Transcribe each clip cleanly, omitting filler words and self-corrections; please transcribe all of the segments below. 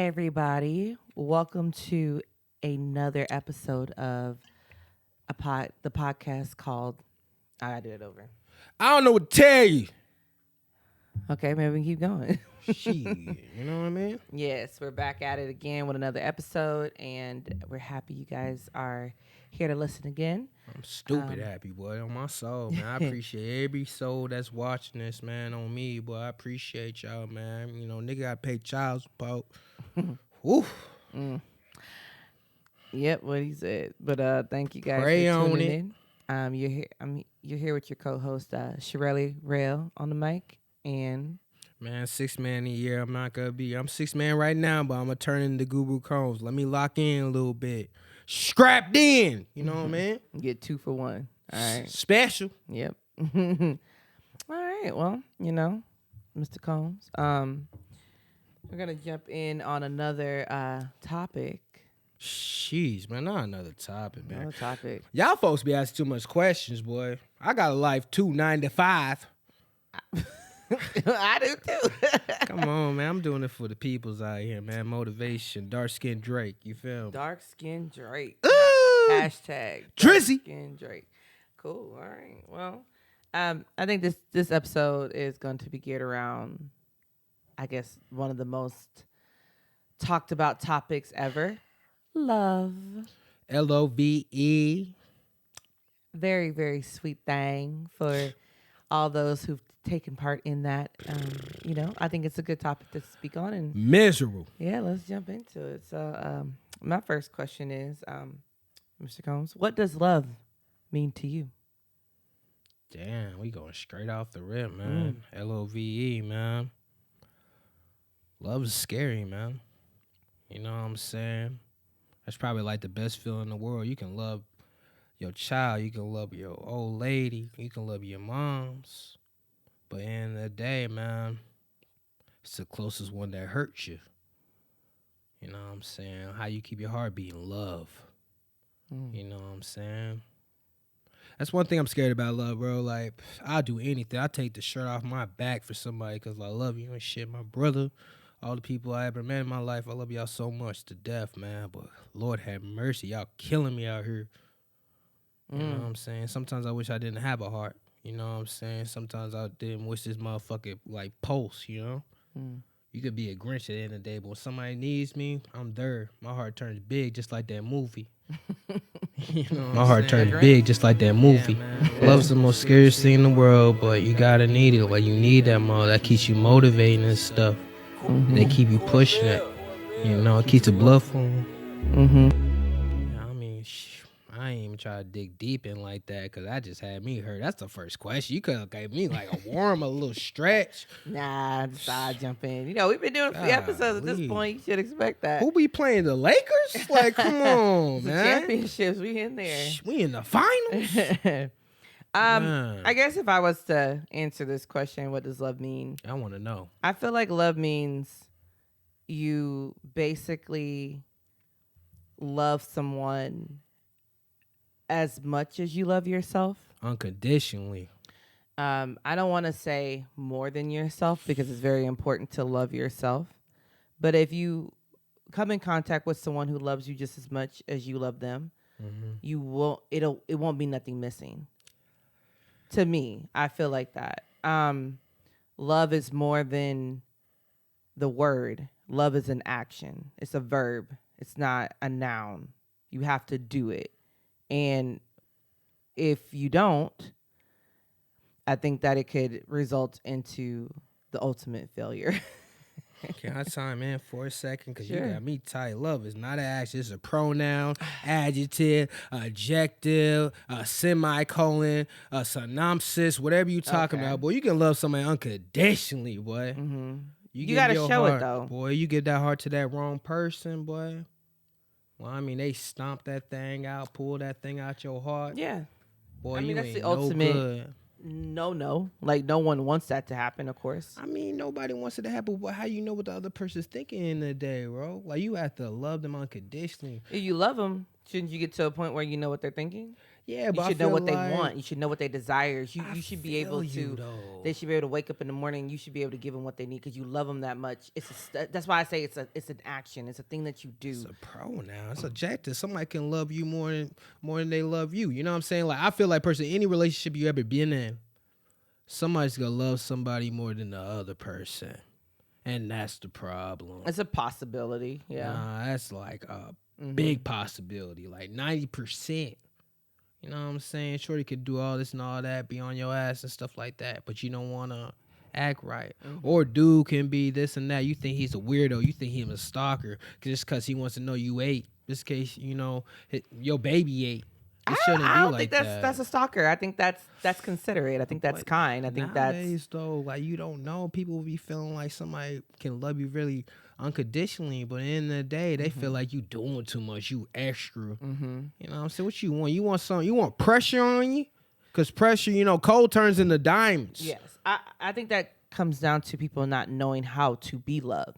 everybody. Welcome to another episode of the podcast called I gotta do it over. I don't know what to tell you. Okay, maybe we can keep going. Shit, you know what I mean? Yes, we're back at it again with another episode, and we're happy you guys are here to listen again. I'm stupid happy, boy, on my soul, man. I appreciate every soul that's watching this, man, on me, boy. I appreciate y'all, man. You know, nigga gotta pay child support. Woo. Yep, what he said. But thank you guys Pray for on tuning in. You're here. You're here with your co-host Shirley Rail on the mic, and Man, 6 man a year. I'm 6 man right now, but I'm gonna turn into Guru Combs. Let me lock in a little bit. Strapped in. You know what I mean? Get 2 for 1. All right. Special. Yep. All right. Well, Mr. Combs, we're gonna jump in on another topic. Jeez, man, not another topic, man. Another topic. Y'all folks be asking too much questions, boy. I got a life too, 9 to 5. I do too. Come on, man. I'm doing it for the peoples out here, man. Motivation. Dark-skinned Drake. You feel me? Dark-skinned Drake. Ooh! Hashtag Drizzy. Dark-skinned Drake. Cool. All right. Well, I think this episode is going to be geared around, I guess, one of the most talked about topics ever. Love. Love. Very, very sweet thing for all those who've taken part in that. I think it's a good topic to speak on. And Miserable. yeah, let's jump into it. So my first question is, Mr. Combs, what does love mean to you? Damn, we going straight off the rip, man. Love, man. Love is scary, man. You know what I'm saying? That's probably like the best feeling in the world. You can love your child. You can love your old lady. You can love your moms. But at the end of the day, man, it's the closest one that hurts you. You know what I'm saying? How you keep your heart beating, love. You know what I'm saying? That's one thing I'm scared about, love, bro. Like, I'll do anything. I'll take the shirt off my back for somebody because I love you and shit. My brother, all the people I ever met in my life, I love y'all so much to death, man. But Lord have mercy, y'all killing me out here. You know what I'm saying? Sometimes I wish I didn't have a heart. You know what I'm saying? Sometimes I didn't wish this motherfucker, like, pulse, you know? You could be a Grinch at the end of the day, but when somebody needs me, I'm there. My heart turns big just like that movie. You know my heart turns big just like that movie. Yeah, love's the most scariest thing in the world, but you gotta need it. Like, you need that mother. That keeps you motivating and stuff. They keep you pushing it. You know, it keeps the blood flowing. Yeah, I mean, I ain't even try to dig deep in like that because that just had me hurt. That's the first question. You could have gave me like a warm, a little stretch. Nah, just I'll jump in. We've been doing a few episodes at this point. You should expect that. Who be playing, the Lakers? Like, come on, man. Championships, we in there. We in the finals. I guess if I was to answer this question, what does love mean? I want to know. I feel like love means you basically love someone as much as you love yourself. Unconditionally. I don't want to say more than yourself because it's very important to love yourself. But if you come in contact with someone who loves you just as much as you love them, it won't be nothing missing. To me, I feel like that. Love is more than the word. Love is an action. It's a verb. It's not a noun. You have to do it. And if you don't, I think that it could result into the ultimate failure. Can I chime in for a second? Because Sure. You got me tight. Love is not an action. It's a pronoun, adjective, adjective, a semicolon, a synopsis, whatever you talking about. Boy, you can love somebody unconditionally, boy. You got to show heart, it, though. Boy, you give that heart to that wrong person, boy. Well, I mean, they stomp that thing out, pull that thing out your heart. Yeah. Boy, I mean, you that's ain't the ultimate. no good. No. Like, no one wants that to happen, of course. I mean, nobody wants it to happen, but how you know what the other person's thinking in the day, bro? Like, you have to love them unconditionally. If you love them, shouldn't you get to a point where you know what they're thinking? Yeah, You but should I know feel what they like want. You should know what they desire. You should be able feel you, to. though. They should be able to wake up in the morning. You should be able to give them what they need because you love them that much. That's why I say it's an action. It's a thing that you do. It's a pronoun. It's objective. Somebody can love you more than they love you. You know what I'm saying? Like I feel like personally, any relationship you ever been in, somebody's gonna love somebody more than the other person, and that's the problem. It's a possibility. Yeah, Nah, that's like a big possibility, like 90%. You know what I'm saying? Shorty could do all this and all that, be on your ass and stuff like that, but you don't want to act right. Or dude can be this and that. You think he's a weirdo. You think he's a stalker just because he wants to know you ate. This case, you know, your baby ate. It shouldn't I be don't like think that. that's a stalker. I think that's considerate. I think that's But kind. I think nowadays, though, like you don't know. People be feeling like somebody can love you really unconditionally, but in the end of the day, they feel like you doing too much. You extra. You know what I'm saying? What you want? You want something? You want pressure on you? Because pressure, you know, cold turns into diamonds. Yes, I think that comes down to people not knowing how to be loved.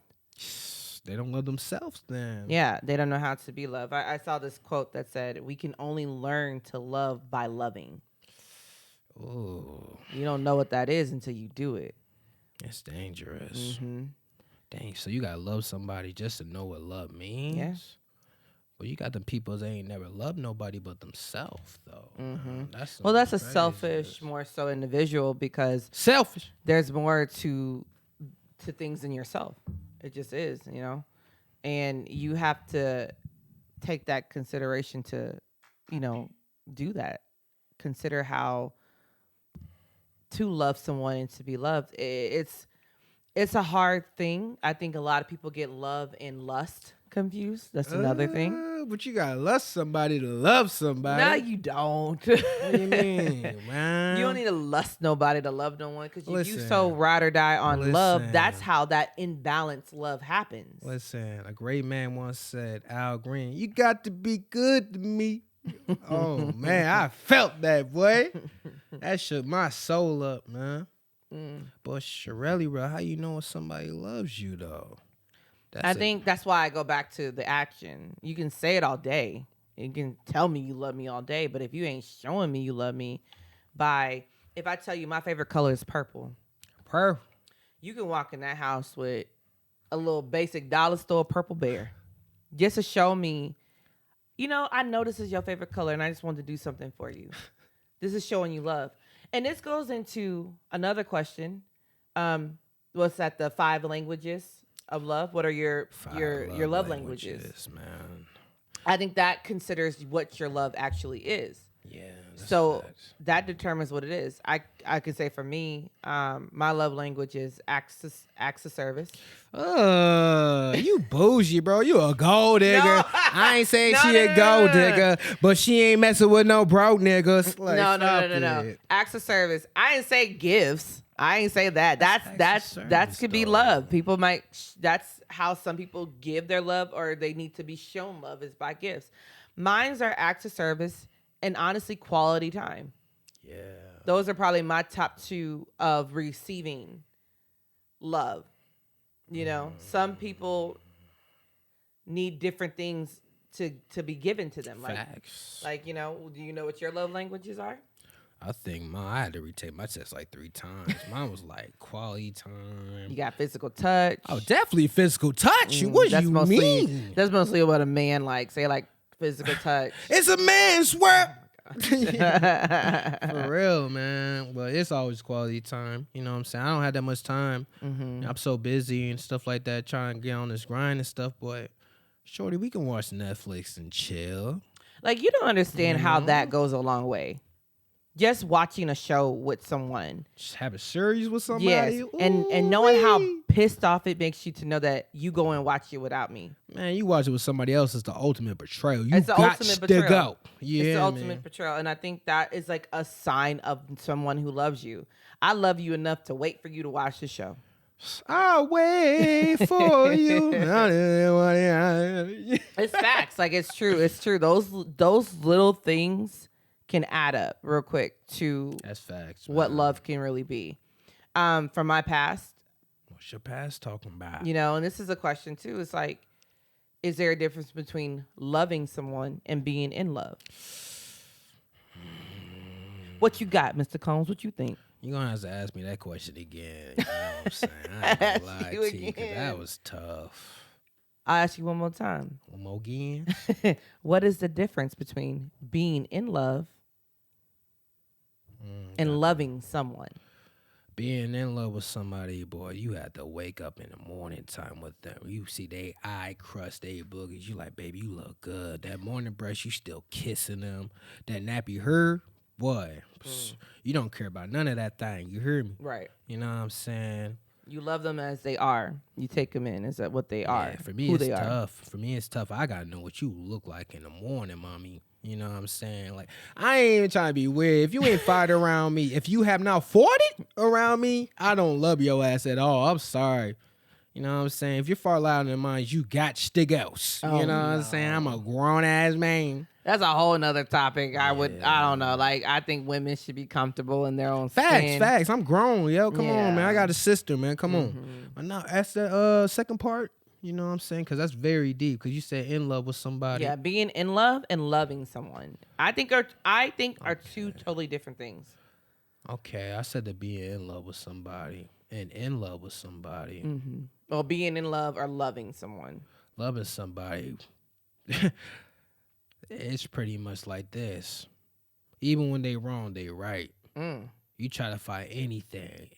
They don't love themselves then. Yeah, they don't know how to be loved. I saw this quote that said, "We can only learn to love by loving." Oh, You don't know what that is until you do it. that's dangerous. Dang, so you gotta love somebody just to know what love means? Yeah. Well, you got the people that ain't never loved nobody but themselves, though. That's A selfish, more so individual because selfish. there's more to things than yourself. It just is, you know, and you have to take that consideration to, you know, do that. Consider how to love someone and to be loved. It's a hard thing. I think a lot of people get love and lust confused. That's another thing. But you gotta love somebody to love somebody. No, you don't. What do you mean, man? You don't need to lust nobody to love no one because if you Listen. so ride or die on love, Listen. that's how that imbalanced love happens. Listen, a great man once said, Al Green, you got to be good to me. Oh, man, I felt that, boy. That shook my soul up, man. But Shirley, bro, how you know when somebody loves you, though? I think that's why I go back to the action. You can say it all day. You can tell me you love me all day, but if you ain't showing me you love me if I tell you my favorite color is purple, you can walk in that house with a little basic dollar store purple bear just to show me, you know, I know this is your favorite color and I just wanted to do something for you. This is showing you love. And this goes into another question. What's that, the 5 languages of love? What are your love languages, man? I think that considers what your love actually is. Yeah. So that determines what it is. I could say for me, my love language is acts of service. You bougie, bro. You a gold digger. No. I ain't saying she a gold digger, but she ain't messing with no broke niggas. Like, No. Acts of service. I ain't say gifts. I ain't say that. That could be love. People might. That's how some people give their love, or they need to be shown love is by gifts. Mine's are acts of service and honestly quality time. Yeah. Those are probably my top 2 of receiving love. You know, some people need different things to be given to them. Facts. Like, you know, do you know what your love languages are? I think I had to retake my test like 3 times. Mine was like quality time. You got physical touch. Oh, definitely physical touch. What do you mean? That's mostly what a man likes. Say like physical touch. It's a man's work. For real, man. But it's always quality time. You know what I'm saying? I don't have that much time. I'm so busy and stuff like that, trying to get on this grind and stuff. But shorty, we can watch Netflix and chill. Like, you don't understand how that goes a long way. Just watching a show with someone. Just have a series with somebody. Yes. And knowing how pissed off it makes you to know that you go and watch it without me. Man, you watch it with somebody else is the ultimate betrayal. It's the ultimate betrayal. To go. Yeah, it's the ultimate betrayal. And I think that is like a sign of someone who loves you. I love you enough to wait for you to watch the show. I'll wait for you. It's facts. Like, it's true. It's true. Those little things can add up real quick to that's facts, man. What love can really be. From my past. What's your past talking about? You know, and this is a question too. It's like, is there a difference between loving someone and being in love? What you got, Mr. Combs? What you think? You're going to have to ask me that question again. You know what I'm saying? I ain't going to lie Ask you to you because again. that was tough. I'll ask you one more time. One more again? What is the difference between being in love and loving someone? Being in love with somebody, boy, you have to wake up in the morning time with them. You see they eye crust, they boogers. You like, baby, you look good. That morning brush, you still kissing them. That nappy hair, boy, you don't care about none of that thing. You hear me? Right. You know what I'm saying? You love them as they are. You take them in as what they are. Yeah, for me, it's tough. For me, it's tough. I got to know what you look like in the morning, mommy. You know what I'm saying? Like, I ain't even trying to be weird. If you ain't fired around me, if you have not fought it around me, I don't love your ass at all. I'm sorry. You know what I'm saying? If you're far louder than mine, you got stick else. You know what I'm saying? I'm a grown-ass man. That's a whole nother topic. I don't know. Like, I think women should be comfortable in their own skin. Facts. I'm grown, yo. Come on, man. I got a sister, man. Come on. But now, that's the second part. You know what I'm saying? Because that's very deep. Because you said in love with somebody. Yeah, being in love and loving someone. I think are two totally different things. Okay, I said to be in love with somebody and in love with somebody. Mm-hmm. Well, being in love or loving someone. Loving somebody, it's pretty much like this. Even when they wrong, they right. You try to fight anything.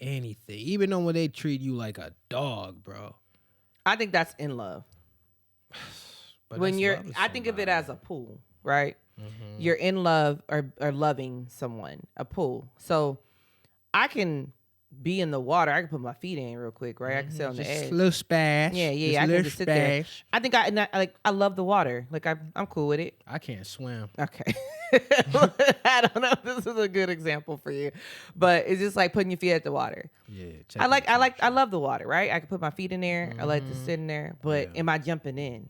Even though when they treat you like a dog, bro. I think that's in love. But when I think of it as a pool, right? Mm-hmm. You're in love or loving someone, a pool. So I can be in the water. I can put my feet in real quick, right? I can sit on the edge. A little splash. Yeah. I can just sit there. I think I love the water. Like I'm cool with it. I can't swim. Okay. I don't know if this is a good example for you, but it's just like putting your feet at the water. Yeah. I love the water, right? I can put my feet in there. I like to sit in there, but am I jumping in?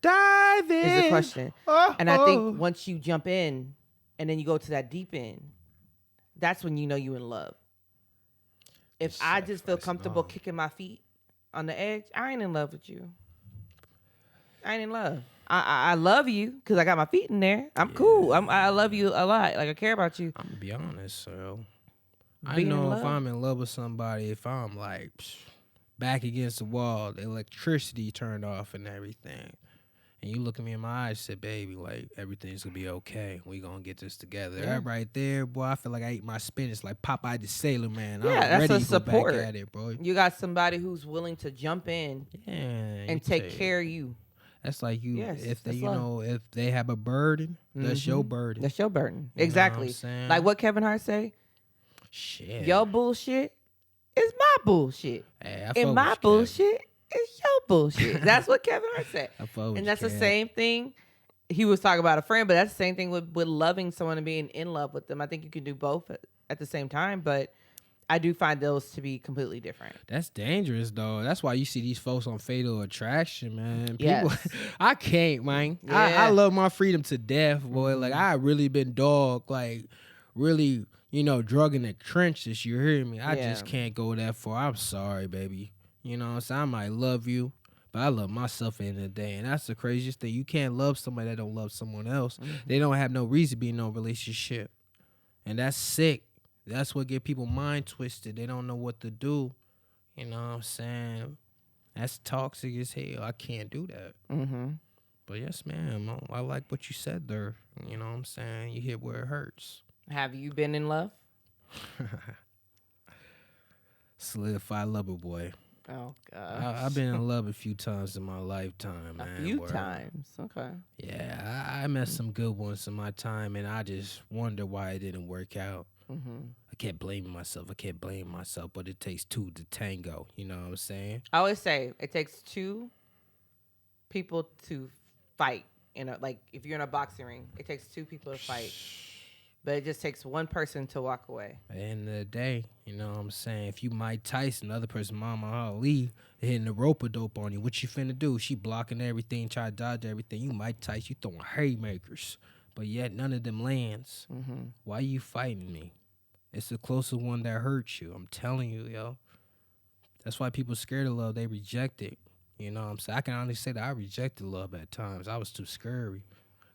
Dive in is the question. And I think once you jump in and then you go to that deep end, that's when you know you're in love. If I just feel comfortable kicking my feet on the edge, I ain't in love with you. I ain't in love. I love you because I got my feet in there. I'm cool. I love you a lot. Like I care about you. I'm gonna be honest, so I know if I'm in love with somebody, if I'm like back against the wall, the electricity turned off and everything, and you look at me in my eyes, and say, "Baby, like everything's gonna be okay. We gonna get this together." Yeah. That right there, boy. I feel like I ate my spinach like Popeye the Sailor Man. Yeah, I'm that's ready a support. Go back at it, bro. You got somebody who's willing to jump in and take care of you. That's like you. Yes, if they, if they have a burden, that's your burden. That's your burden. You exactly. Like what Kevin Hart say. Shit. Your bullshit is my bullshit. Hey, and my bullshit is your bullshit. That's what Kevin Hart said. And that's the same thing. He was talking about a friend, but that's the same thing with loving someone and being in love with them. I think you can do both at the same time, but I do find those to be completely different. That's dangerous, though. That's why you see these folks on Fatal Attraction, man. People, yes. I can't, man. Yeah. I love my freedom to death, boy. Like, I really been dog, like, really, drug in the trenches. You hear me? I just can't go that far. I'm sorry, baby. You know what I'm saying? I might love you, but I love myself at the end of the day. And that's the craziest thing. You can't love somebody that don't love someone else. They don't have no reason to be in no relationship. And that's sick. That's what get people mind twisted. They don't know what to do. You know what I'm saying? That's toxic as hell. I can't do that. But yes, ma'am. I like what you said there. You know what I'm saying? You hit where it hurts. Have you been in love? Solidified lover boy. Oh, gosh. I've been in love a few times in my lifetime, man. A few times. Okay. Yeah, I met some good ones in my time, and I just wonder why it didn't work out. I kept blaming myself. But it takes two to tango. You know what I'm saying? I always say it takes two people to fight. Like if you're in a boxing ring, it takes two people to fight. But it just takes one person to walk away. At the end of the day, you know what I'm saying? If you Mike Tyson, the other person, Mama Ali, hitting the rope-a-dope on you, what you finna do? She blocking everything, try to dodge everything. You Mike Tyson, you throwing haymakers. But yet none of them lands. Why you fighting me? It's the closest one that hurts you. I'm telling you, yo. That's why people scared of love. They reject it. You know what I'm saying? I can honestly say that I rejected love at times. I was too scary.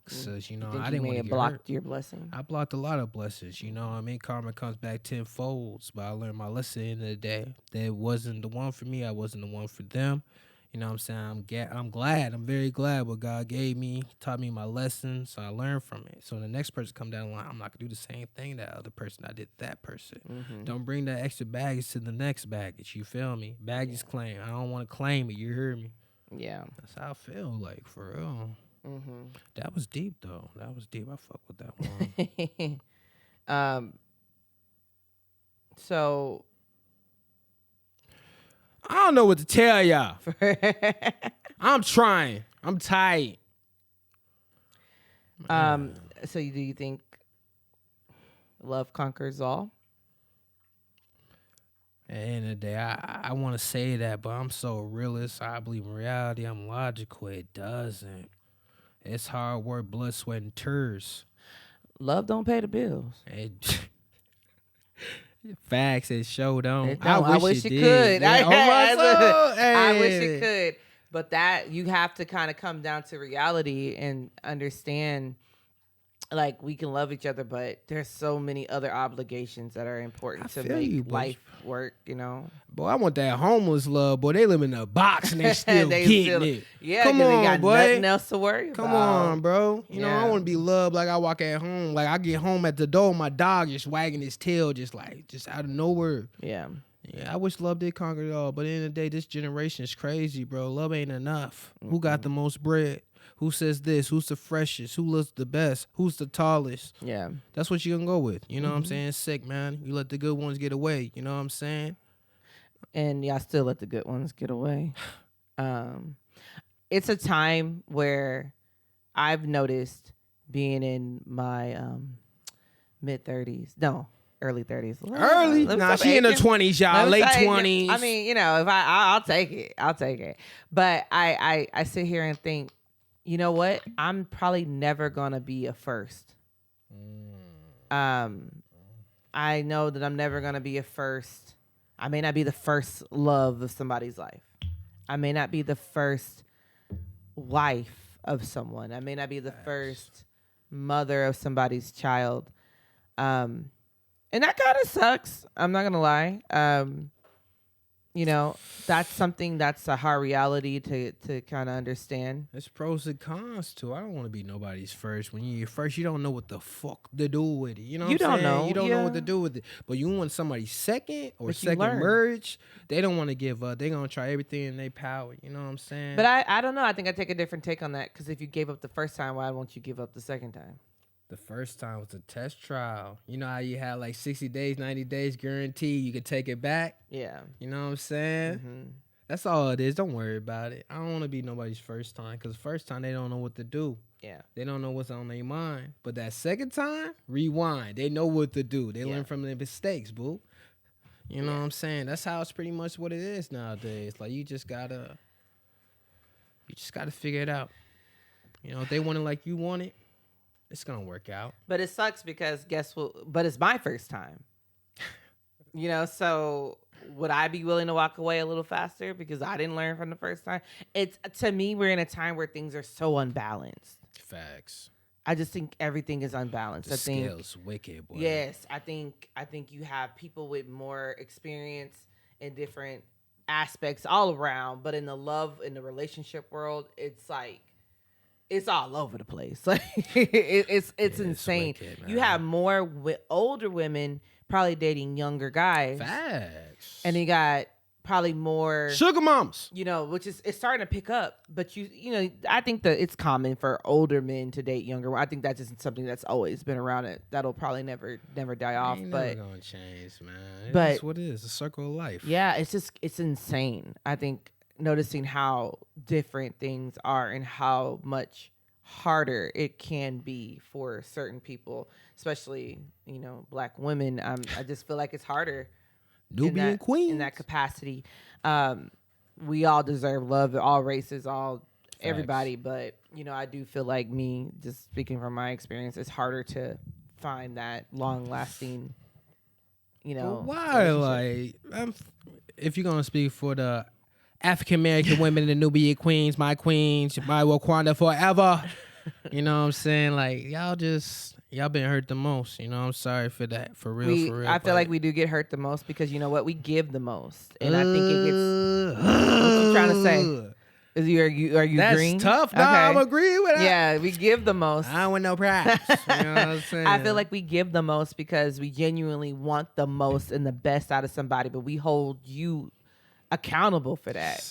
Cause, You think I you didn't may want to have get hurt. blocked your blessing? I blocked a lot of blessings, I mean, karma comes back tenfolds, but I learned my lesson in the day. That it wasn't the one for me. I wasn't the one for them. You know what I'm saying? I'm glad. I'm very glad what God gave me, taught me my lessons, so I learned from it. So when the next person come down the line, I'm not gonna do the same thing that other person I did that person. Mm-hmm. Don't bring that extra baggage to the next baggage. You feel me? Baggage claim. I don't want to claim it. You hear me? Yeah. That's how I feel. Like for real. Mm-hmm. That was deep though. That was deep. I fuck with that one. So I don't know what to tell y'all. I'm trying. I'm tired. So do you think love conquers all? At the end of the day, I want to say that, but I'm so realist. I believe in reality. I'm logical. It doesn't. It's hard work, blood, sweat, and tears. Love don't pay the bills. Facts, it show don't. It don't. I wish it did. could. Yeah, I wish it could. But that you have to kind of come down to reality and understand, like, we can love each other, but there's so many other obligations that are important to make life work, Boy, I want that homeless love, boy. They live in a box and they still getting it. Yeah, come on, they got boy. Nothing else to worry about. Come on, bro. You know, I want to be loved like I walk at home. Like I get home at the door, my dog just wagging his tail, just out of nowhere. Yeah. Yeah, I wish love did conquer it all, but at the end of the day, this generation is crazy, bro. Love ain't enough. Mm-hmm. Who got the most bread? Who says this? Who's the freshest? Who looks the best? Who's the tallest? Yeah. That's what you're going to go with. You know what I'm saying? It's sick, man. You let the good ones get away. You know what I'm saying? And y'all still let the good ones get away. It's a time where I've noticed being in my mid-30s. No, early 30s. Early? Nah, she in her 20s, y'all. Late 20s. I mean, if I'll take it. I'll take it. But I sit here and think, you know what? I'm probably never going to be a first. I know that I'm never going to be a first. I may not be the first love of somebody's life. I may not be the first wife of someone. I may not be the first mother of somebody's child. And that kind of sucks. I'm not going to lie. That's something that's a hard reality to kind of understand. There's pros and cons too. I don't want to be nobody's first. When you're first, you don't know what the fuck to do with it. You know what I'm saying? Know. You don't know what to do with it. But you want somebody second or second merge, they don't want to give up. They're going to try everything in their power. You know what I'm saying? But I don't know. I think I take a different take on that, because if you gave up the first time, why won't you give up the second time? The first time was a test trial. You know how you had like 60 days, 90 days guarantee you could take it back? Yeah. You know what I'm saying? Mm-hmm. That's all it is. Don't worry about it. I don't want to be nobody's first time, because the first time they don't know what to do. Yeah. They don't know what's on their mind. But that second time, rewind. They know what to do. They learn from their mistakes, boo. You know what I'm saying? That's how it's pretty much what it is nowadays. Like you just gotta figure it out. If they want it like you want it, it's gonna work out. But it sucks because guess what? But it's my first time. So would I be willing to walk away a little faster because I didn't learn from the first time? To me, we're in a time where things are so unbalanced. Facts. I just think everything is unbalanced. The scale's wicked, boy. Yes, I think you have people with more experience in different aspects all around, but in the relationship world, it's like it's all over the place. Like it's insane. Wicked, you have more older women probably dating younger guys. Facts. And you got probably more sugar moms. Which is it's starting to pick up. But I think that it's common for older men to date younger. I think that's just something that's always been around. That'll probably never die off. But never gonna change, man. But it's what it is. A circle of life. Yeah, it's insane. I think noticing how different things are and how much harder it can be for certain people, especially Black women. I just feel like it's harder. Nubian queens in that capacity. We all deserve love, all races, everybody. But I do feel like me, just speaking from my experience, it's harder to find that long lasting. But why? Like, if you're gonna speak for the African American women and the Nubian queens, my Wakanda forever. You know what I'm saying? Like y'all been hurt the most. You know, I'm sorry for that. For real, for real. I feel like we do get hurt the most because you know what? We give the most. And I think it gets what you trying to say? Are you That's green? tough. No, I'm agreeing with that. Yeah, we give the most. I don't want no props. You know what I'm saying? I feel like we give the most because we genuinely want the most and the best out of somebody, but we hold you accountable for that.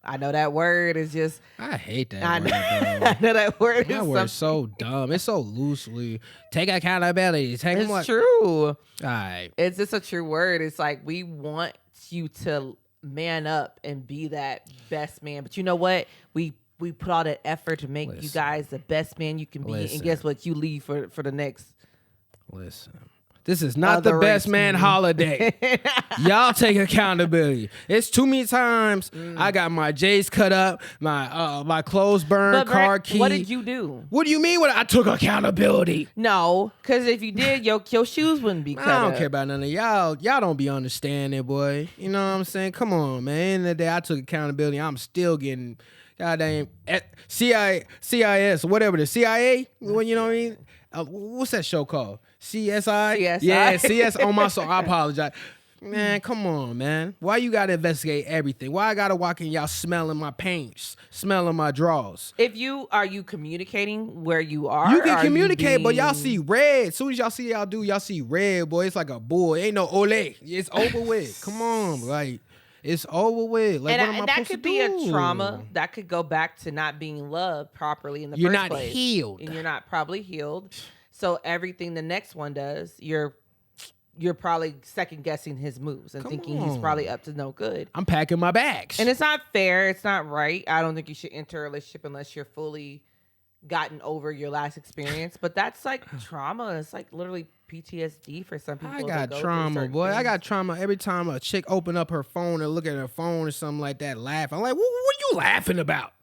I know that word is just. I hate that I word, know, bro. I know that word That is word's so dumb. It's so loosely. Take accountability. Take It's what? true. All right. It's just a true word. It's like we want you to man up and be that best man. But you know what? We put all that effort to make you guys the best man you can be. And guess what? You leave for the next. Listen. This is not the best man holiday. Y'all take accountability. It's too many times I got my J's cut up, my clothes burned, car key. What did you do? What do you mean? I took accountability? No, because if you did, your shoes wouldn't be cut I don't up. care about none of y'all. Y'all don't be understanding, boy. You know what I'm saying? Come on, man. End of the day, I took accountability. I'm still getting goddamn CIS, whatever the CIA. Well, you know what I mean? What's that show called? CSI? CSI. Yeah, CS on my soul. I apologize. Man, come on, man. Why you gotta investigate everything? Why I gotta walk in y'all smelling my paints, smelling my drawers? Are you communicating where you are? You can communicate, but y'all see red. As soon as y'all see red, boy. It's like a bull. Ain't no ole. It's over with. Come on, like it's over with. Like, and that could be a trauma that could go back to not being loved properly in the You're first not place. healed. And you're not probably healed. So everything the next one does, you're probably second guessing his moves and thinking he's probably up to no good. I'm packing my bags. And it's not fair. It's not right. I don't think you should enter a relationship unless you're fully gotten over your last experience. But that's like trauma. It's like literally PTSD for some people. I got trauma, boy. I got trauma every time a chick open up her phone and look at her phone or something like that, laugh. I'm like, what are you laughing about?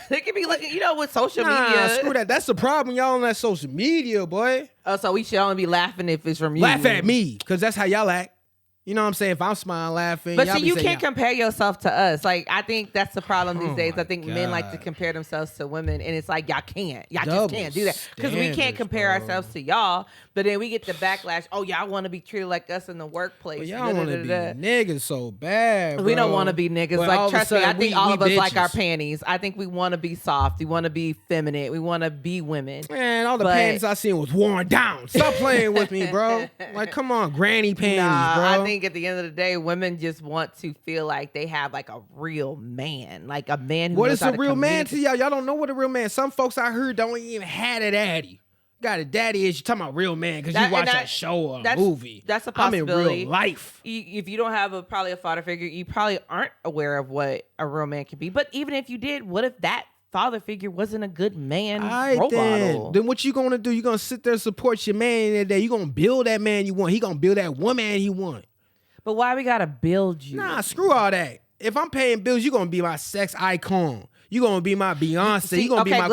They could be looking, with social media. Screw that. That's the problem. Y'all on that social media, boy. Oh, so we should only be laughing if it's from you. Laugh at me, because that's how y'all act. You know what I'm saying? If I'm smiling, laughing. But see, you can't compare yourself to us. Like, I think that's the problem these days. I think men like to compare themselves to women, and it's like, y'all can't. Y'all just can't do that. Because we can't compare ourselves to y'all, but then we get the backlash, oh, y'all want to be treated like us in the workplace. But y'all want to be niggas so bad, bro. We don't want to be niggas. But like, trust me, I think all of us bitches. like our panties. I think we want to be soft. We want to be feminine. We want to be women. Man, all the panties I seen was worn down. Stop playing with me, bro. Like, come on, granny panties, bro. I think at the end of the day, women just want to feel like they have like a real man, like a man who what knows is how a to real man communicate. to y'all? Y'all don't know what a real man. Some folks I heard don't even have a daddy. Got a daddy is you talking about real man because you watch a show or a movie. That's a possibility. I'm in real life. If you don't have probably a father figure, you probably aren't aware of what a real man can be. But even if you did, what if that father figure wasn't a good man role model? Then what you gonna do? You gonna sit there and support your man that day? You gonna build that man you want? He gonna build that woman he want? But why we gotta build you? Nah, screw all that. If I'm paying bills, you gonna be my sex icon. You gonna be my Beyonce.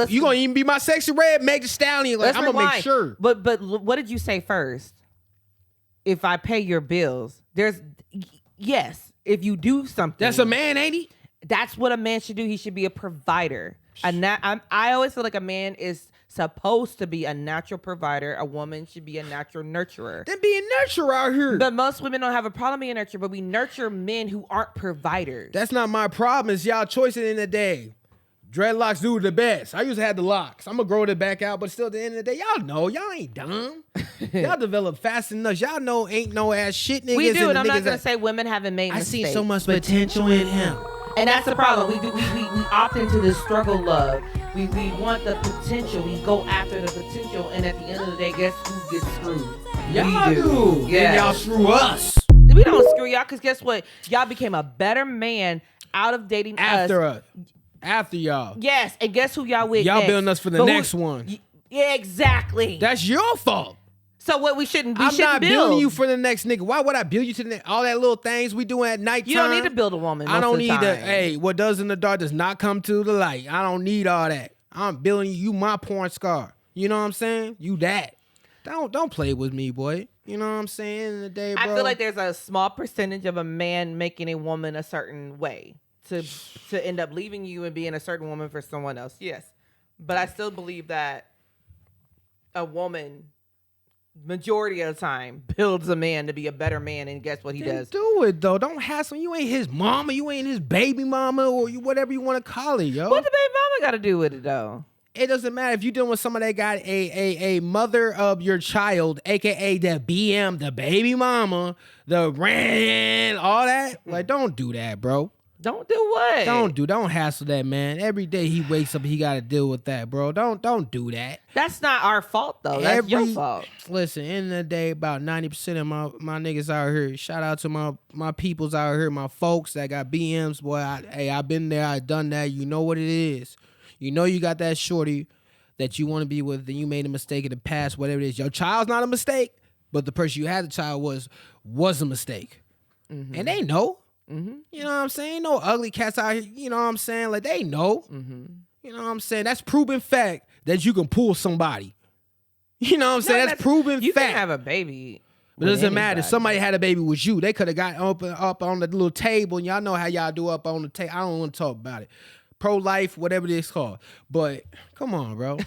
You gonna even be my sexy red Meg Thee Stallion. Like, I'm gonna make sure. But what did you say first? If I pay your bills, yes. If you do something, that's a man, ain't he? That's what a man should do. He should be a provider. I always feel like a man is supposed to be a natural provider. A woman should be a natural nurturer. Then be a nurturer out here. But most women don't have a problem being a nurturer, but we nurture men who aren't providers. That's not my problem. It's y'all choice at the end of the day. Dreadlocks do the best. I used to have the locks. I'm gonna grow it back out, but still at the end of the day, y'all know. Y'all ain't dumb. Y'all develop fast enough. Y'all know ain't no ass shit niggas. We do, and I'm not gonna say women haven't made mistakes. I see so much potential in him. And that's the problem. We opt into this struggle love. We want the potential. We go after the potential, and at the end of the day, guess who gets screwed? Y'all do. Yeah. And y'all screw us. We don't screw y'all, because guess what? Y'all became a better man out of dating us. After y'all. Yes, and guess who y'all with Y'all next? building us for the next one. Yeah, exactly. That's your fault. So what we shouldn't I'm not build. building you for the next nigga. Why would I build you to the next? All that little things we doing at nighttime. You don't need to build a woman. I don't need to. Hey, what does in the dark does not come to the light. I don't need all that. I'm building you my porn scar. You know what I'm saying? You that. Don't play with me, boy. You know what I'm saying? In the day, bro. I feel like there's a small percentage of a man making a woman a certain way to end up leaving you and being a certain woman for someone else. Yes. But I still believe that a woman, majority of the time, builds a man to be a better man, and guess what he does? Do it though. Don't hassle him. You ain't his mama. You ain't his baby mama, or whatever you want to call it, yo. What the baby mama got to do with it though? It doesn't matter if you're dealing with somebody that got a mother of your child, aka the BM, the baby mama, the ran, all that. Like, don't do that, bro. Don't do what? Don't hassle that man. Every day he wakes up, he got to deal with that, bro. Don't do that. That's not our fault though. That's your fault. Listen, end of the day, about 90% of my niggas out here. Shout out to my peoples out here, my folks that got BMs. Boy, I've been there, I done that. You know what it is. You know you got that shorty that you want to be with, and you made a mistake in the past, whatever it is. Your child's not a mistake, but the person you had the child was a mistake. Mm-hmm. And they know. Mm-hmm. You know what I'm saying? No ugly cats out here. You know what I'm saying? Like, they know. Mm-hmm. You know what I'm saying? That's proven fact that you can pull somebody. You know what I'm saying? That's proven fact. You can have a baby. But it doesn't matter. If somebody had a baby with you, they could have got up on the little table, and y'all know how y'all do up on the table. I don't want to talk about it. Pro-life, whatever it is called. But come on, bro.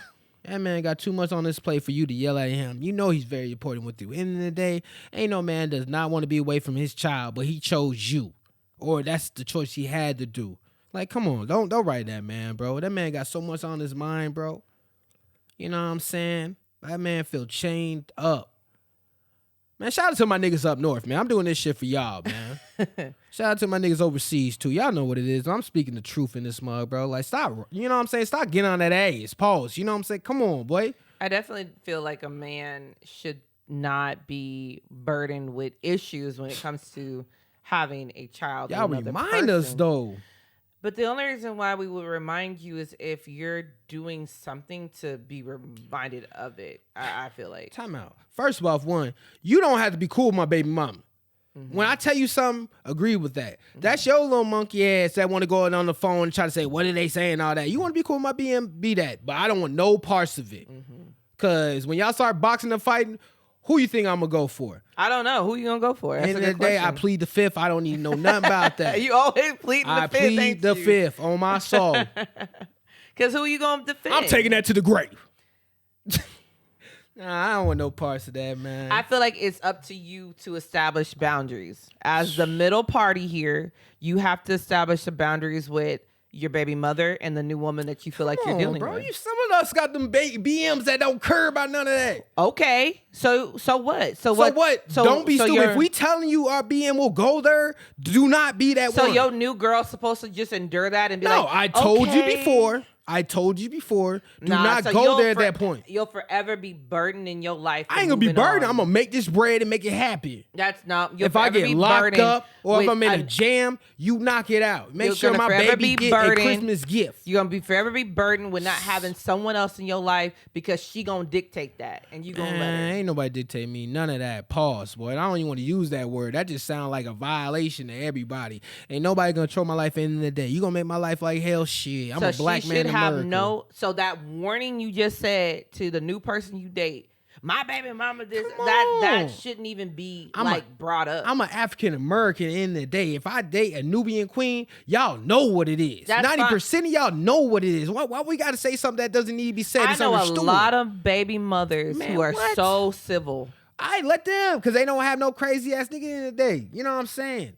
That man got too much on his plate for you to yell at him. You know he's very important with you. End of the day, ain't no man does not want to be away from his child, but he chose you. Or that's the choice he had to do. Like, come on. Don't write that man, bro. That man got so much on his mind, bro. You know what I'm saying? That man feel chained up. Man, shout out to my niggas up north, man. I'm doing this shit for y'all, man. Shout out to my niggas overseas, too. Y'all know what it is. I'm speaking the truth in this mug, bro. Like, stop, you know what I'm saying? Stop getting on that ass. Pause. You know what I'm saying? Come on, boy. I definitely feel like a man should not be burdened with issues when it comes to having a child. Y'all remind us, though. But the only reason why we would remind you is if you're doing something to be reminded of it. I feel like. Time out. First of all, one, you don't have to be cool with my baby mama. Mm-hmm. When I tell you something, agree with that. Mm-hmm. That's your little monkey ass that want to go on the phone and try to say, what are they saying, all that. You want to be cool with my BM, be that. But I don't want no parts of it. Because when y'all start boxing and fighting, who you think I'm going to go for? I don't know. Who you going to go for? That's End of the day, I plead the fifth. I don't need to know nothing about that. You always plead the fifth. I plead the fifth on my soul. Because who you going to defend? I'm taking that to the grave. Nah, I don't want no parts of that, man. I feel like it's up to you to establish boundaries. As the middle party here, you have to establish the boundaries with your baby mother and the new woman that you feel like you're dealing with. Some of us got them BMs that don't care about none of that. Okay, so what? So what? Don't be stupid. If we telling you our BM will go there, do not be that one. So your new girl's supposed to just endure that and be like, no, I told you before. Do not go there at that point. You'll forever be burdened in your life. I ain't gonna be burdened. I'm gonna make this bread and make it happy. That's not. If I get locked up or if I'm in a jam, you knock it out. Make sure my baby get a Christmas gift. You're gonna be forever be burdened with not having someone else in your life because she gonna dictate that, and you gonna let her. Ain't nobody dictate me none of that. Pause, boy. I don't even want to use that word. That just sounds like a violation to everybody. Ain't nobody gonna control my life at the end of the day. You gonna make my life like hell? Shit. I'm a black man in America. So that warning you just said to the new person you date, my baby mama, that shouldn't even be brought up. I'm an African American in the day. If I date a Nubian queen, y'all know what it is. 90% of y'all know what it is. Why we got to say something that doesn't need to be said? I know a lot of baby mothers who are so civil. I let them because they don't have no crazy ass nigga in the day. You know what I'm saying?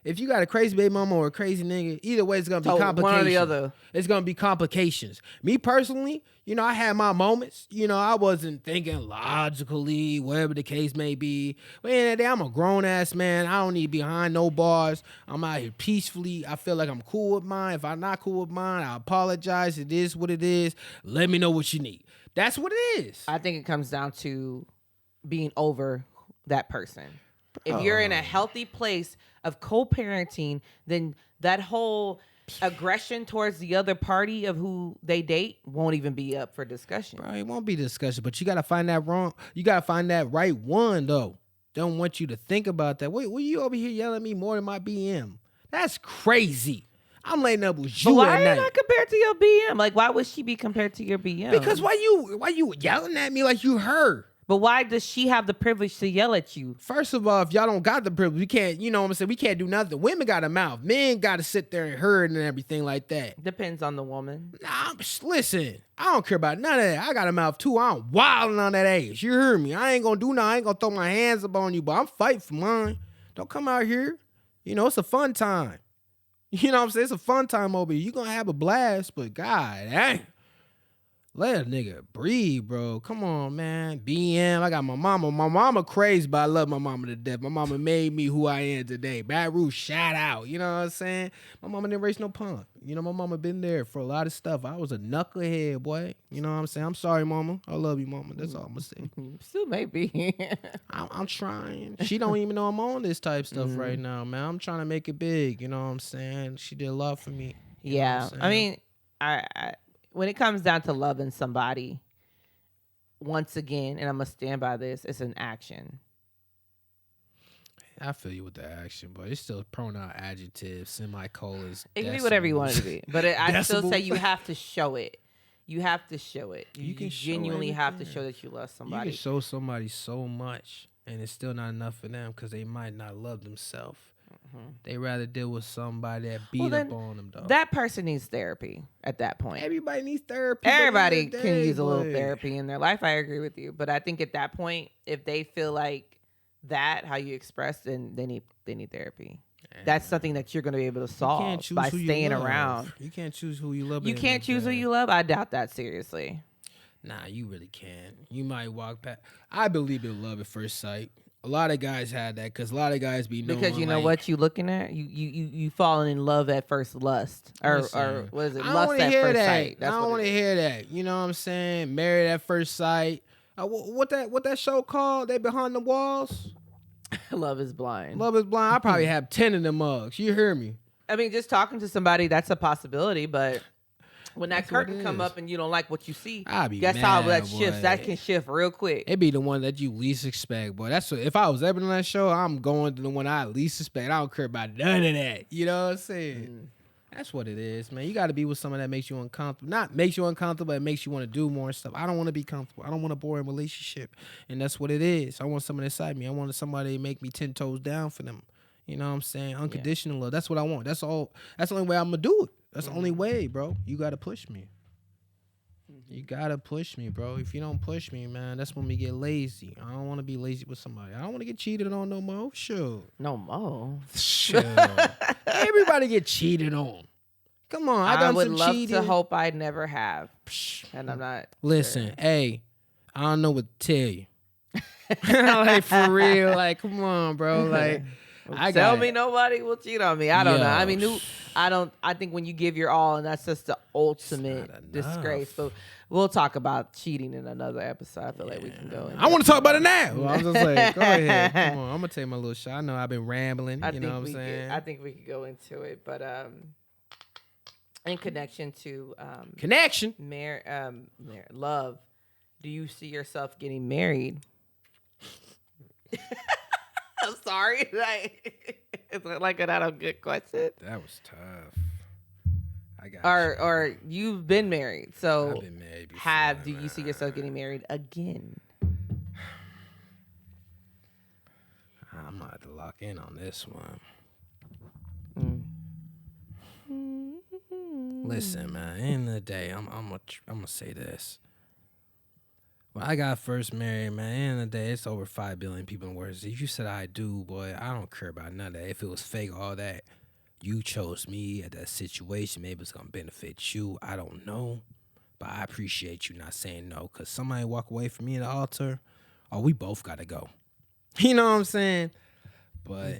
If you got a crazy baby mama or a crazy nigga, either way, it's going to be complications. One or the other. It's going to be complications. Me personally, I had my moments. I wasn't thinking logically, whatever the case may be. But at the end of the day, I'm a grown-ass man. I don't need to be behind no bars. I'm out here peacefully. I feel like I'm cool with mine. If I'm not cool with mine, I apologize. It is what it is. Let me know what you need. That's what it is. I think it comes down to being over that person. If you're in a healthy place of co-parenting, then that whole aggression towards the other party of who they date won't even be up for discussion. Bro, it won't be discussion, but you got to find that you got to find that right one, though. Don't want you to think about that. Wait, you over here yelling at me more than my BM? That's crazy. I'm laying up with you at night. Why not compared to your BM? Like, why would she be compared to your BM? Because why you yelling at me like you her? But why does she have the privilege to yell at you? First of all, if y'all don't got the privilege, we can't, you know what I'm saying? We can't do nothing. Women got a mouth. Men got to sit there and herd and everything like that. Depends on the woman. Nah, listen, I don't care about none of that. I got a mouth too. I'm wilding on that age. You heard me. I ain't going to do nothing. I ain't going to throw my hands up on you, but I'm fighting for mine. Don't come out here. You know, it's a fun time. You know what I'm saying? It's a fun time over here. You're going to have a blast, but God dang. Let a nigga breathe, bro. Come on, man. BM. I got my mama. My mama crazy, but I love my mama to death. My mama made me who I am today. Bad Ruth, shout out. You know what I'm saying? My mama didn't raise no punk. You know, my mama been there for a lot of stuff. I was a knucklehead, boy. You know what I'm saying? I'm sorry, mama. I love you, mama. That's all I'm going to say. Still maybe. I'm trying. She don't even know I'm on this type stuff right now, man. I'm trying to make it big. You know what I'm saying? She did a lot for me. Yeah. I mean, I when it comes down to loving somebody, once again, and I'm going to stand by this, it's an action. I feel you with the action, but it's still pronoun, adjectives, semicolons. It can be whatever you want it to be. But I still say you have to show it. You have to show it. You can genuinely have to show that you love somebody. You can show somebody so much, and it's still not enough for them because they might not love themselves. They rather deal with somebody that beat up on them, though. That person needs therapy at that point. Everybody needs therapy. Everybody can use a little therapy in their life. I agree with you. But I think at that point, if they feel like that, how you express, then they need therapy. That's something that you're going to be able to solve by staying around. You can't choose who you love. You can't choose who you love? I doubt that, seriously. Nah, you really can. You might walk past. I believe in love at first sight. A lot of guys had that because a lot of guys be knowing. Because you know what you looking at? You falling in love at first lust. Or what is it? Lust at first sight. I don't want to hear that. You know what I'm saying? Married at first sight. What that show called? They Behind the Walls? Love is Blind. Love is Blind. I probably have 10 of them mugs. You hear me? I mean, just talking to somebody, that's a possibility, but when that curtain come up and you don't like what you see, guess how that shifts. That can shift real quick. It be the one that you least expect, boy. That's what, if I was ever on that show, I'm going to the one I least expect. I don't care about none of that. You know what I'm saying? That's what it is, man. You got to be with someone that makes you uncomfortable. Not makes you uncomfortable, but it makes you want to do more stuff. I don't want to be comfortable. I don't want a boring relationship, and that's what it is. I want someone inside me. I want somebody to make me 10 toes down for them. You know what I'm saying? Unconditional love. That's what I want. That's all. That's the only way I'm going to do it. That's the only way, bro. You got to push me. You got to push me, bro. If you don't push me, man, that's when we get lazy. I don't want to be lazy with somebody. I don't want to get cheated on no more. Sure. No more. Sure. Everybody get cheated on. Come on. I would love to hope I never have. And I'm not. Listen, sure. Hey, I don't know what to tell you. Like, for real. Like, come on, bro. Like, tell me nobody will cheat on me. I don't know. I mean, I think when you give your all, and that's just the ultimate disgrace. But we'll talk about cheating in another episode. I feel like we can go. I want to talk about it now. Well, I'm just like, go ahead. Come on. I'm gonna take my little shot. I know I've been rambling. You know what I'm saying? I think we could go into it, but in connection to love, do you see yourself getting married? I'm sorry. It's like not a good question. That was tough. I got or you've been married, so I've been married before, do you see yourself getting married again? I'm gonna have to lock in on this one. Listen, man. At the end of the day, I'm gonna say this. When I got first married, man, at the end of the day, it's over 5 billion people in the world. If you said I do, boy, I don't care about none of that. If it was fake, all that, you chose me at that situation. Maybe it's going to benefit you. I don't know. But I appreciate you not saying no, because somebody walk away from me at the altar, we both got to go. You know what I'm saying? But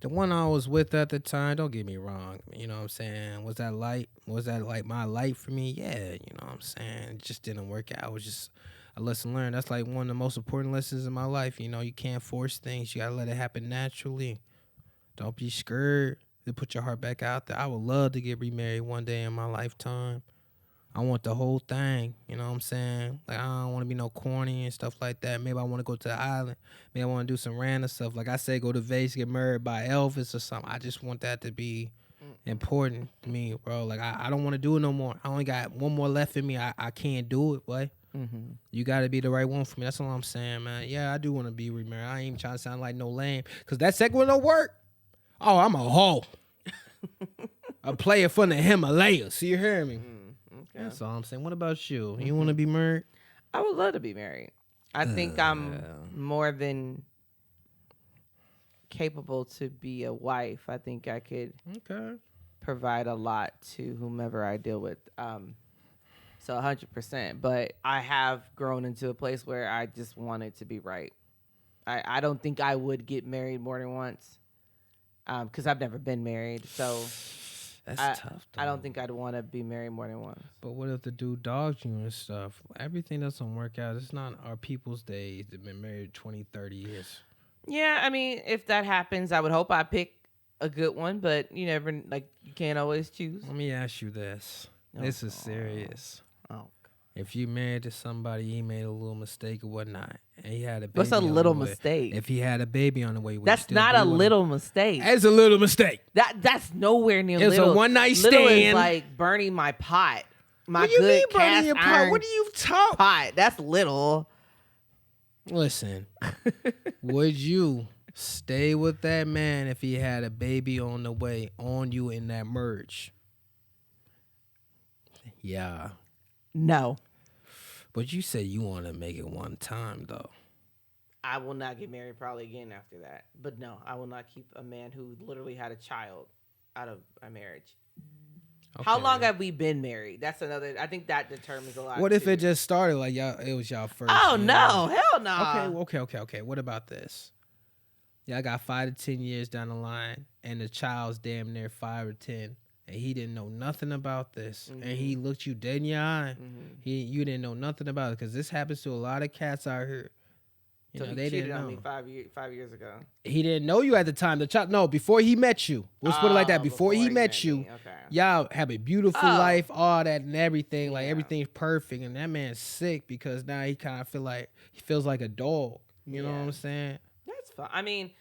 the one I was with at the time, don't get me wrong. You know what I'm saying? Was that like my light for me? Yeah, you know what I'm saying? It just didn't work out. It was just a lesson learned. That's like one of the most important lessons in my life. You know, you can't force things. You got to let it happen naturally. Don't be scared to put your heart back out there. I would love to get remarried one day in my lifetime. I want the whole thing, you know what I'm saying? Like, I don't want to be no corny and stuff like that. Maybe I want to go to the island. Maybe I want to do some random stuff. Like I said, go to Vegas, get married by Elvis or something. I just want that to be important to me, bro. Like, I don't want to do it no more. I only got one more left in me. I can't do it, boy. You got to be the right one for me. That's all I'm saying, man. Yeah, I do want to be remarried. I ain't even trying to sound like no lame. Because that second one don't work. Oh, I'm a hoe. A player from the Himalayas. You hear me? Okay. That's all I'm saying. What about you? You want to be married? I would love to be married. I think I'm more than capable to be a wife. I think I could provide a lot to whomever I deal with. So 100%. But I have grown into a place where I just want it to be right. I don't think I would get married more than once because I've never been married. So that's tough, though. I don't think I'd want to be married more than once. But what if the dude dogs you and stuff? Everything doesn't work out. It's not our people's days. They've been married 20, 30 years. Yeah, I mean, if that happens, I would hope I pick a good one. But you never, you can't always choose. Let me ask you this. This is serious. Oh. If you married to somebody, he made a little mistake or whatnot, and he had a baby. What's a little mistake? If he had a baby on the way, that's not a little mistake. It's a little mistake. That's nowhere near little. It's a one night stand. Little is like burning my pot. My good cast iron pot. What do you talk? Pot. That's little. Listen, would you stay with that man if he had a baby on the way on you in that merge? Yeah. No. But you said you want to make it one time, though. I will not get married probably again after that. But no, I will not keep a man who literally had a child out of a marriage. Okay. How long have we been married? That's another. I think that determines a lot. What if it just started like y'all? It was y'all first. Oh no, hell no. Okay. What about this? Y'all got 5 to 10 years down the line, and the child's damn near 5 or 10. And he didn't know nothing about this, and he looked you dead in your eye. You didn't know nothing about it because this happens to a lot of cats out here. So he cheated on me 5 years ago. He didn't know you at the time. The child, before he met you. Let's put it like that. Before he met you, y'all have a beautiful life, all that and everything. Like everything's perfect, and that man's sick because now he kind of feels like a dog. You know what I'm saying? That's fine. I mean,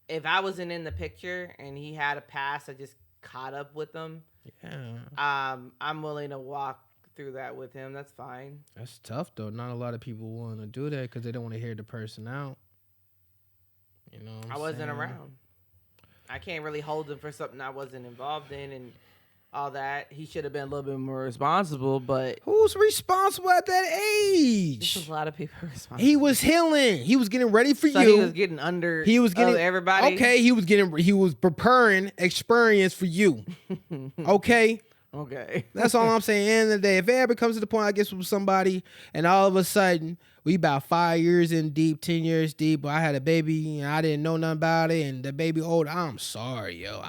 if I wasn't in the picture and he had a past, I just caught up with them. Yeah. I'm willing to walk through that with him. That's fine. That's tough though. Not a lot of people want to do that because they don't want to hear the person out. You know what I'm I wasn't around. I can't really hold him for something I wasn't involved in and all that. He should have been a little bit more responsible, but who's responsible at that age? There's a lot of people responsible. He was healing. He was getting ready for you. He was getting under. He was getting everybody. Okay, he was preparing experience for you. Okay. Okay. That's all I'm saying. At the end of the day, if it ever comes to the point I get with somebody and all of a sudden we about 5 years in deep, 10 years deep, but I had a baby and I didn't know nothing about it and the baby old, I'm sorry, yo.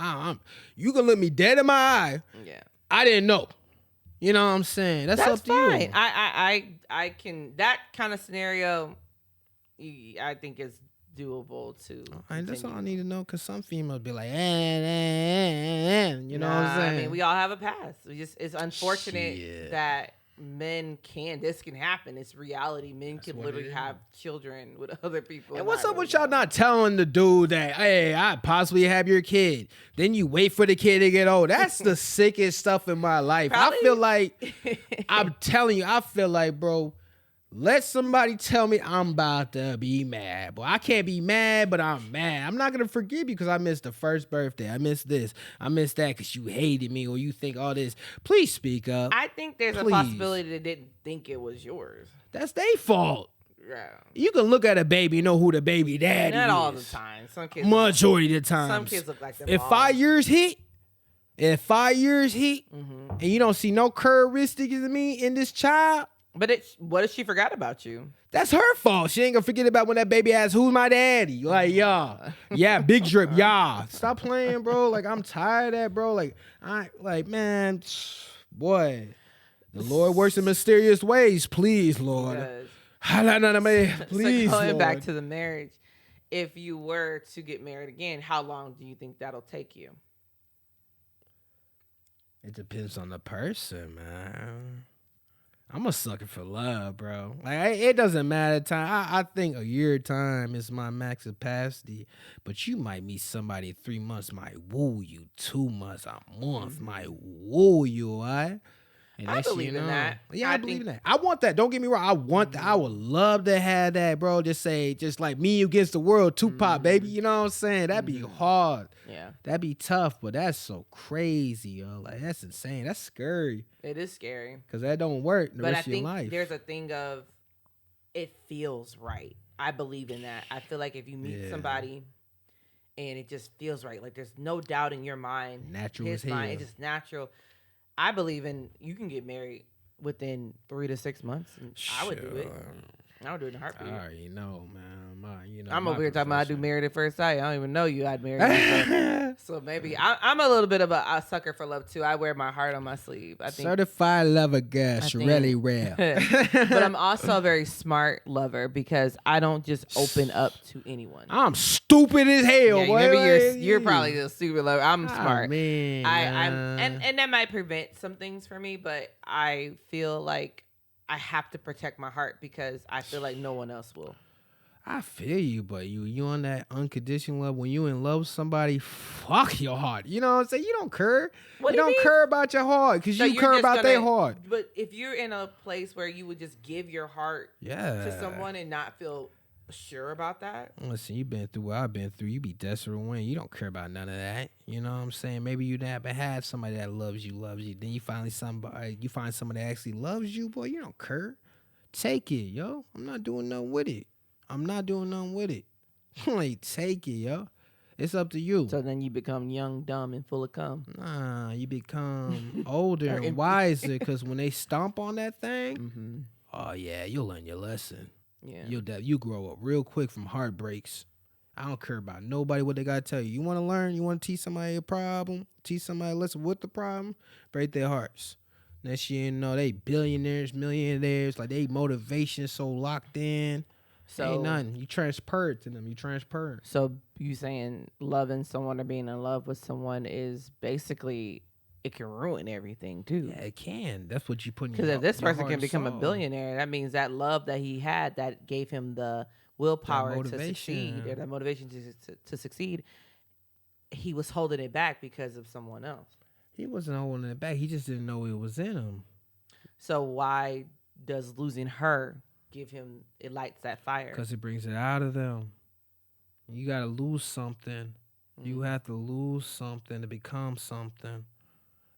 You can look me dead in my eye. Yeah. I didn't know. You know what I'm saying? That's up to fine. you. I can, that kind of scenario, I think is doable too. That's all I need to know because some females be like, you know what I'm saying? I mean, we all have a past. It's unfortunate that this can happen. It's reality. Men can literally have children with other people. And what's up with y'all not telling the dude that, hey, I possibly have your kid. Then you wait for the kid to get old. That's the sickest stuff in my life. Probably? I feel like, I'm telling you, bro, let somebody tell me I'm about to be mad. Boy, I can't be mad, but I'm mad. I'm not going to forgive you because I missed the first birthday. I missed this. I missed that because you hated me or you think all this. Please speak up. I think there's a possibility they didn't think it was yours. That's their fault. Yeah. You can look at a baby and know who the baby daddy is. Not all the time. Some kids. Majority of the time. Some kids look like their If mom. 5 years hit, and you don't see no characteristics in me in this child. But what if she forgot about you? That's her fault. She ain't gonna forget about when that baby asks, who's my daddy? Like, yeah, big drip, Stop playing, bro. Like, I'm tired of that, bro. Man, boy, the Lord works in mysterious ways. Please, Lord. Please, so going Lord. back to the marriage, if you were to get married again, how long do you think that'll take you? It depends on the person, man. I'm a sucker for love, bro. Like, it doesn't matter time. I think a year time is my max capacity, but you might meet somebody in 3 months might woo you. 2 months, a month might woo you, all right? And I believe in that. Yeah, I believe in that. I want that. Don't get me wrong. I want that. I would love to have that, bro. Just like me against the world, Tupac, baby. You know what I'm saying? That'd be hard. Yeah. That'd be tough, but that's so crazy, yo. Like, that's insane. That's scary. It is scary. Because that don't work the rest of your life. But I think there's a thing of it feels right. I believe in that. I feel like if you meet somebody and it just feels right, like there's no doubt in your mind. Natural his as hell. mind, it's just natural. I believe in you can get married within 3 to 6 months. And I would do it. I would do it in a heartbeat. I already know, man. I'm over here talking about I do married at first sight. I don't even know you. I'd marry you. So maybe I'm a little bit of a sucker for love too. I wear my heart on my sleeve. I think certified lover girl, really rare. But I'm also a very smart lover because I don't just open up to anyone. I'm stupid as hell. Yeah, boy. Maybe you're probably a stupid lover. I'm smart. Man, and that might prevent some things for me, but I feel like I have to protect my heart because I feel like no one else will. I feel you, but you on that unconditional love. When you in love with somebody, fuck your heart. You know what I'm saying? You don't care. You don't care about your heart because you care about their heart. But if you're in a place where you would just give your heart to someone and not feel sure about that. Listen, you've been through what I've been through. You be desperate when you don't care about none of that. You know what I'm saying? Maybe you never had somebody that loves you. Then you find somebody that actually loves you, boy. You don't care. Take it, yo. I'm not doing nothing with it. Like, take it, yo. It's up to you. So then you become young, dumb, and full of cum. Nah, you become older and wiser because when they stomp on that thing, oh yeah, you'll learn your lesson. Yeah, you grow up real quick from heartbreaks. I don't care about nobody what they gotta tell you. You want to learn? You want to teach somebody a problem? Teach somebody a lesson with the problem? Break their hearts. Next you know they billionaires, millionaires, like they motivation so locked in. So ain't nothing. You transparent to them. So you saying loving someone or being in love with someone is basically it can ruin everything too. Yeah, it can. That's what you put in. Because if this person can become a billionaire, that means that love that he had that gave him the willpower to succeed or the motivation to succeed, he was holding it back because of someone else. He wasn't holding it back. He just didn't know it was in him. So why does losing her give him, it lights that fire? Because it brings it out of them. You got to lose something. You have to lose something to become something.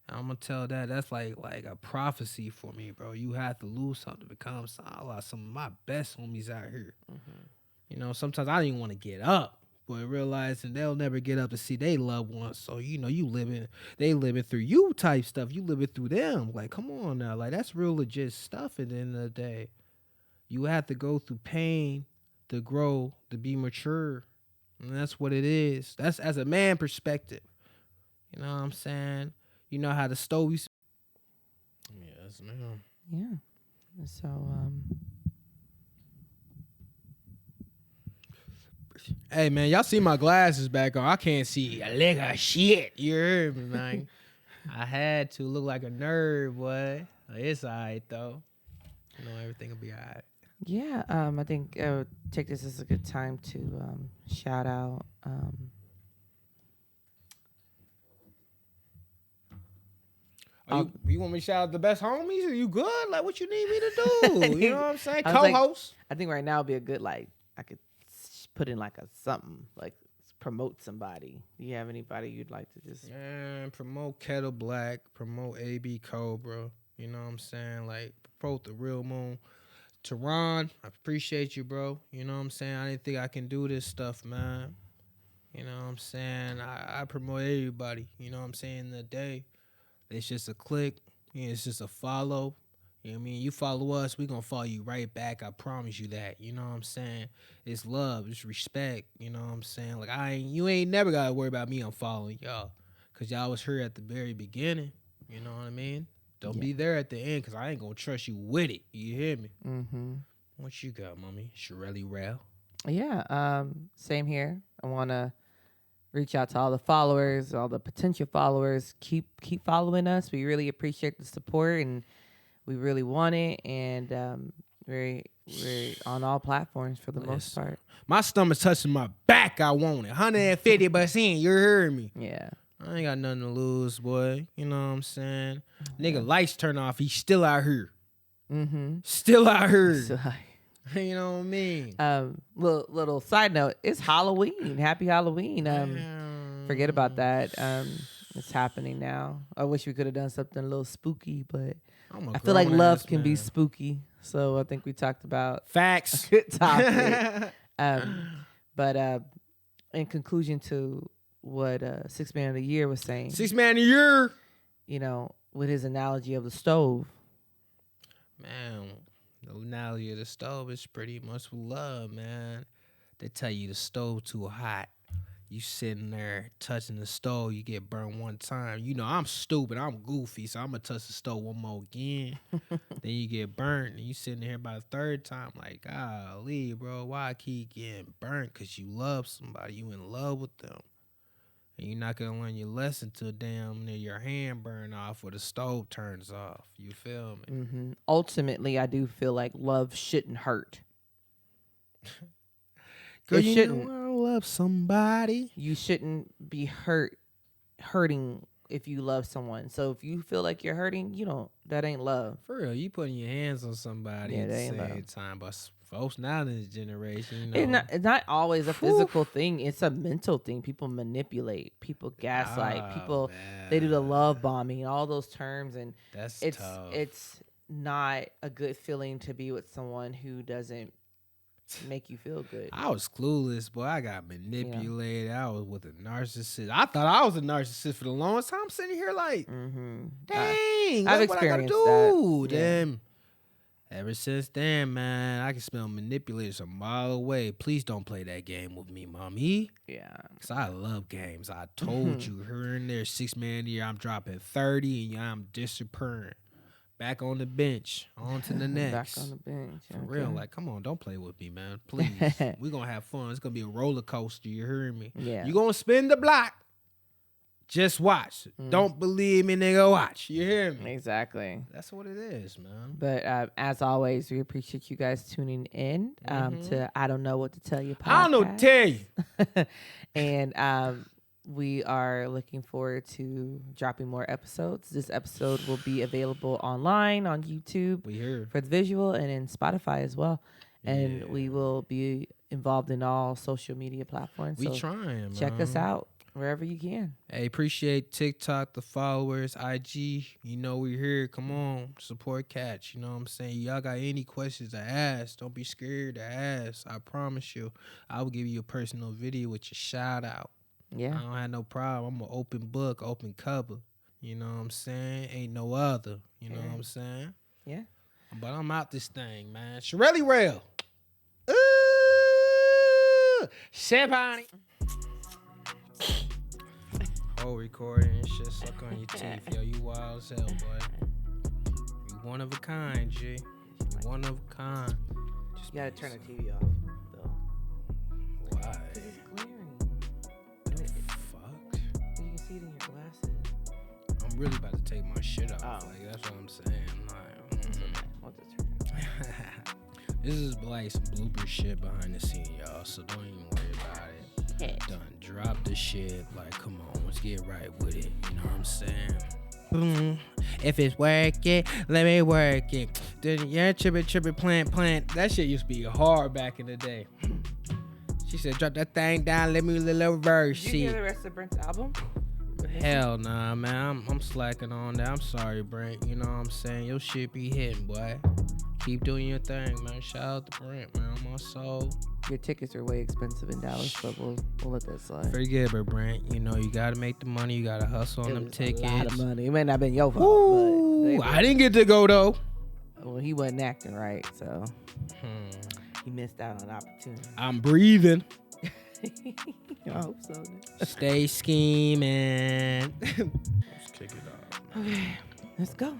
I'm going to tell that's like a prophecy for me, bro. You have to lose something to become something. I lost some of my best homies out here. You know, sometimes I didn't want to get up, but realizing they'll never get up to see their loved ones. So, you know, they living through you type stuff. You living through them. Like, come on now. Like, that's real legit stuff at the end of the day. You have to go through pain to grow, to be mature. And that's what it is. That's as a man perspective. You know what I'm saying? You know how the stove used to... Yes, ma'am. Yeah. So, Hey, man, y'all see my glasses back on. I can't see a lick of shit. You heard me, man. I had to look like a nerd, boy. It's all right, though. You know, everything will be all right. Yeah, I think take this as a good time to shout out you want me to shout out the best homies? Are you good? Like, what you need me to do? You know what I'm saying? Co-host. I think right now would be a good, like, I could put in like a something, like promote somebody. Do you have anybody you'd like to just... Man, promote Kettle Black, promote AB Cobra. You know what I'm saying? Like, promote the Real Moon. Teron, I appreciate you, bro. You know what I'm saying? I didn't think I can do this stuff, man. You know what I'm saying? I promote everybody. You know what I'm saying? In the day, it's just a click. You know, it's just a follow. You know what I mean? You follow us, we going to follow you right back. I promise you that. You know what I'm saying? It's love. It's respect. You know what I'm saying? Like, you ain't never got to worry about me unfollowing y'all because y'all was here at the very beginning. You know what I mean? Don't be there at the end because I ain't going to trust you with it. You hear me? Mm-hmm. What you got, mommy? Shirley Rao? Yeah, same here. I want to reach out to all the followers, all the potential followers. Keep following us. We really appreciate the support, and we really want it. And we're on all platforms for the most part. My stomach's touching my back. I want it. 150%. You heard me? Yeah. I ain't got nothing to lose, boy. You know what I'm saying? Nigga, lights turn off. He's still out here. Mm-hmm. Still out here. So, You know what I mean? Little side note, it's Halloween. Happy Halloween. Forget about that. It's happening now. I wish we could have done something a little spooky, but I feel like love can be spooky. So I think we talked about facts. a good topic. But in conclusion to what Six Man of the Year was saying. 6 Man of the Year. You know, with his analogy of the stove. Man, the analogy of the stove is pretty much love, man. They tell you the stove too hot. You sitting there touching the stove, you get burned one time. You know, I'm stupid, I'm goofy, so I'm going to touch the stove one more again. Then you get burnt, and you sitting there by the third time like, golly, bro, why I keep getting burnt? Because you love somebody, you in love with them. And you're not going to learn your lesson till damn near your hand burn off or the stove turns off. You feel me? Mm-hmm. Ultimately, I do feel like love shouldn't hurt. Girl, you shouldn't. I love somebody. You shouldn't be hurting if you love someone. So if you feel like you're hurting, that ain't love. For real, you putting your hands on somebody at the same time. But folks now in this generation, it's not always a physical thing. It's a mental thing. People manipulate. People gaslight. People, they do the love bombing and all those terms. And that's tough. It's not a good feeling to be with someone who doesn't make you feel good. I was clueless, boy. I got manipulated. I was with a narcissist. I thought I was a narcissist for the longest time. I'm sitting here like, dang, I've look what I gotta experienced do. that. Yeah. Damn. Ever since then, man, I can smell manipulators a mile away. Please don't play that game with me, mommy. Yeah. Because I love games. I told you, here and there, 6 Man of the Year, I'm dropping 30 and I'm disappearing. Back on the bench. On to the next. Back on the bench. For real. Like, come on. Don't play with me, man. Please. We're going to have fun. It's going to be a roller coaster. You hearing me? Yeah. You're going to spin the block. Just watch. Don't believe me, nigga. Watch. You hear me? Exactly. That's what it is, man. But as always, we appreciate you guys tuning in to I Don't Know What to Tell You podcast. I don't know what to tell you. And we are looking forward to dropping more episodes. This episode will be available online on YouTube for the visual and in Spotify as well. And we will be involved in all social media platforms. We trying, check us out wherever you can. Hey, appreciate TikTok, the followers, IG. You know we're here. Come on, support Catch. You know what I'm saying? Y'all got any questions to ask? Don't be scared to ask. I promise you, I will give you a personal video with your shout out. Yeah. I don't have no problem. I'm an open book, open cover. You know what I'm saying? Ain't no other. You know what I'm saying? Yeah. But I'm out this thing, man. Shirley Rail. Champagne. Whole recording and shit suck on your teeth. Yo, you wild as hell, boy. You one of a kind, G. You one of a kind. You gotta turn the TV off, though. Why? Because it's glaring. Fuck. You can see it in your glasses. I'm really about to take my shit off. Like, that's what I'm saying. I'll just turn it off. This is like some blooper shit behind the scene, y'all. So don't even worry about it. Yeah. Done. Drop the shit. Like, come on, let's get right with it. You know what I'm saying? Boom. If it's working, let me work it. Then yeah, trippin', plant. That shit used to be hard back in the day. She said, drop that thing down, let me little verse. Did you hear the rest of Brent's album? Hell nah, man. I'm slacking on that. I'm sorry, Brent. You know what I'm saying? Your shit be hitting, boy. Keep doing your thing, man. Shout out to Brent, man. On my soul. Your tickets are way expensive in Dallas, but we'll let that slide. Forget it, Brent. You know, you got to make the money. You got to hustle on them tickets. A lot of money. It may not have been your fault. Ooh, I didn't get to go, though. Well, he wasn't acting right, so he missed out on an opportunity. I'm breathing. I hope so. Stay scheming. Let's kick it off. Okay, let's go.